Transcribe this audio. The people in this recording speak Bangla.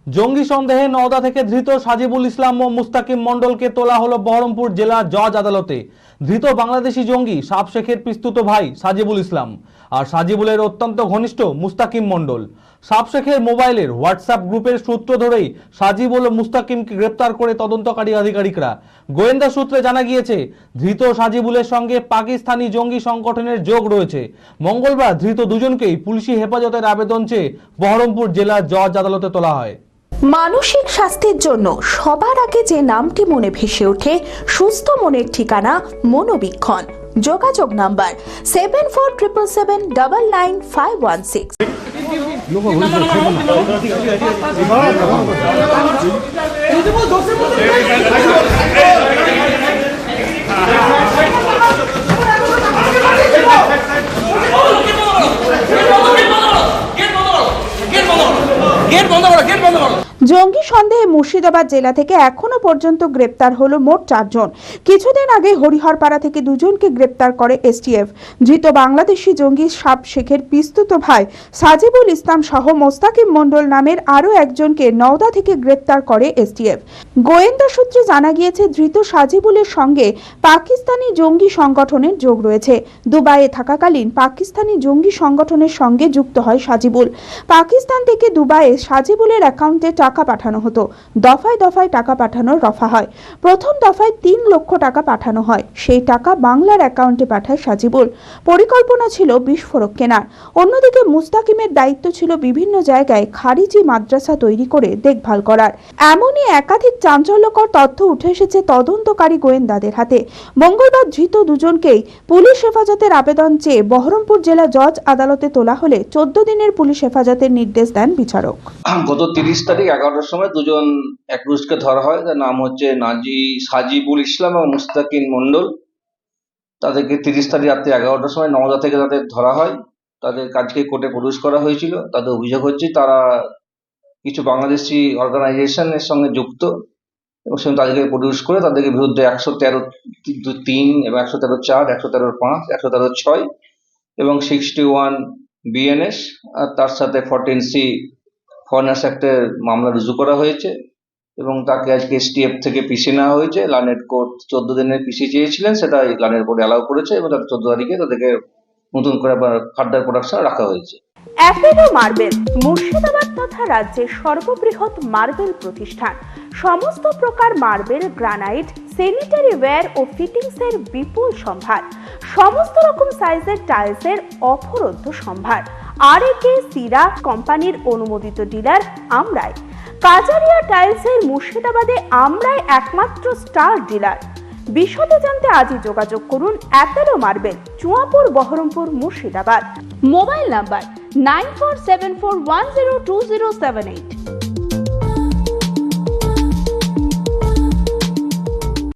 জঙ্গি সন্দেহে নওদা থেকে ধৃত সাজিবুল ইসলাম ও মুস্তাকিম মণ্ডলকে তোলা হলো বহরমপুর জেলা জজ আদালতে। ধৃত বাংলাদেশি জঙ্গি সাব শেখের পিস্তুত ভাই সাজিবুল ইসলাম আর সাজিবুলের অত্যন্ত ঘনিষ্ঠ মুস্তাকিম মণ্ডল। সাব শেখের মোবাইলের হোয়াটসঅ্যাপ গ্রুপের সূত্র ধরেই সাজিবুল ও মুস্তাকিমকে গ্রেপ্তার করে তদন্তকারী আধিকারিকরা। গোয়েন্দা সূত্রে জানা গিয়েছে, ধৃত সাজিবুলের সঙ্গে পাকিস্তানি জঙ্গি সংগঠনের যোগ রয়েছে। মঙ্গলবার ধৃত দুজনকেই পুলিশি হেফাজতের আবেদন চেয়ে বহরমপুর জেলা জজ আদালতে তোলা হয়। মানসিক স্বাস্থ্যের জন্য সবার আগে যে নামটি মনে ভেসে ওঠে, সুস্থ মনের ঠিকানা মনোবীক্ষণ। যোগাযোগ নাম্বার 7477799516। জঙ্গি সন্দেহে মুর্শিদাবাদ জেলা থেকে এখনো পর্যন্ত গ্রেপ্তার হলো মোট 4 জন। কিছুদিন আগে হরিহরপাড়া থেকে 2 জনকে গ্রেপ্তার করে এসটিএফ। ধৃত বাংলাদেশি জঙ্গি সাব শেখের পিস্তুত ভাই সাজিবুল ইসলাম সহ মোস্তাকিম মণ্ডল নামের আরও একজনকে নওদা থেকে গ্রেপ্তার করে এসটিএফ। গোয়েন্দা সূত্রে জানা গিয়েছে, ধৃত সাজিবুলের সঙ্গে পাকিস্তানি জঙ্গি সংগঠনের যোগ রয়েছে। দুবাইয়ে থাকাকালীন পাকিস্তানি জঙ্গি সংগঠনের সঙ্গে যুক্ত হয় সাজিবুল। পাকিস্তান থেকে দুবাইয়ে সাজিবুলের অ্যাকাউন্টে টাকা পাঠানো হতো। দফায় দফায় টাকা পাঠানোর রফা হয়। প্রথম দফায় 3 লক্ষ টাকা পাঠানো হয়। সেই টাকা বাংলার অ্যাকাউন্টে পাঠায় সাজিবুল। পরিকল্পনা ছিল বিস্ফোরক কেনার। অন্যদিকে মুস্তাকিমের দায়িত্ব ছিল বিভিন্ন জায়গায় খারিজি মাদ্রাসা তৈরি করে দেখভাল করার। এমনই একাধিক চাঞ্চল্যকর তথ্য উঠে এসেছে তদন্তকারী গোয়েন্দাদের হাতে। মঙ্গলবার ধৃত দুজনকেই পুলিশ হেফাজতের আবেদন চেয়ে বহরমপুর জেলা জজ আদালতে তোলা হলে 14 দিনের পুলিশ হেফাজতের নির্দেশ দেন বিচারক। গত 30 তারিখ 11টার সময় দুজন অ্যাকিউজডকে ধরা হয়। তার নাম হচ্ছে সাজিবুল ইসলাম এবং মুস্তাকিম মণ্ডল। তাদেরকে 30 তারিখ রাত্রি 11টার সময় নওদা থেকে তাদের ধরা হয়। তাদের কাজকে কোর্টে প্রডিউস করা হয়েছিল। তাদের অভিযোগ হচ্ছে তারা কিছু বাংলাদেশি অর্গানাইজেশনের সঙ্গে যুক্ত এবং তাদেরকে প্রডিউস করে তাদেরকে বিরুদ্ধে 113(3) এবং 113(4), 113(5), 113(6) এবং 61 বিএনএস আর তার সাথে 14C ফরেনার্স অ্যাক্টের মামলা রুজু করা হয়েছে এবং তাকে আজকে এসটিএফ থেকে পিসি নেওয়া হয়েছে। লানেট কোর্ট 14 দিনের পিসি চেয়েছিলেন, সেটা লানেট কোর্ট অ্যালাউ করেছে এবং তার 14 তারিখে তাদেরকে নতুন করে আবার ফার্দার প্রোডাকশন রাখা হয়েছে। অ্যাপেলো মার্বেল মুর্শিদাবাদ তথা রাজ্যের সর্ববৃহৎ মার্বেল প্রতিষ্ঠান। সমস্ত প্রকার মার্বেল, গ্রানাইট, স্যানিটারি ওয়্যার ও ফিটিংসের বিপুল সম্ভার। সমস্ত রকম সাইজের টাইলসের অফুরন্ত সম্ভার। আর.এ.কে সিরা কোম্পানির অনুমোদিত ডিলার আমরাই। কাজারিয়া টাইলসের মুর্শিদাবাদে আমরাই একমাত্র স্টার ডিলার। বিশদে জানতে আজই যোগাযোগ করুন Apollo marble, Chuapur, Baharampur, Murshidabad. Mobile number 9474102078।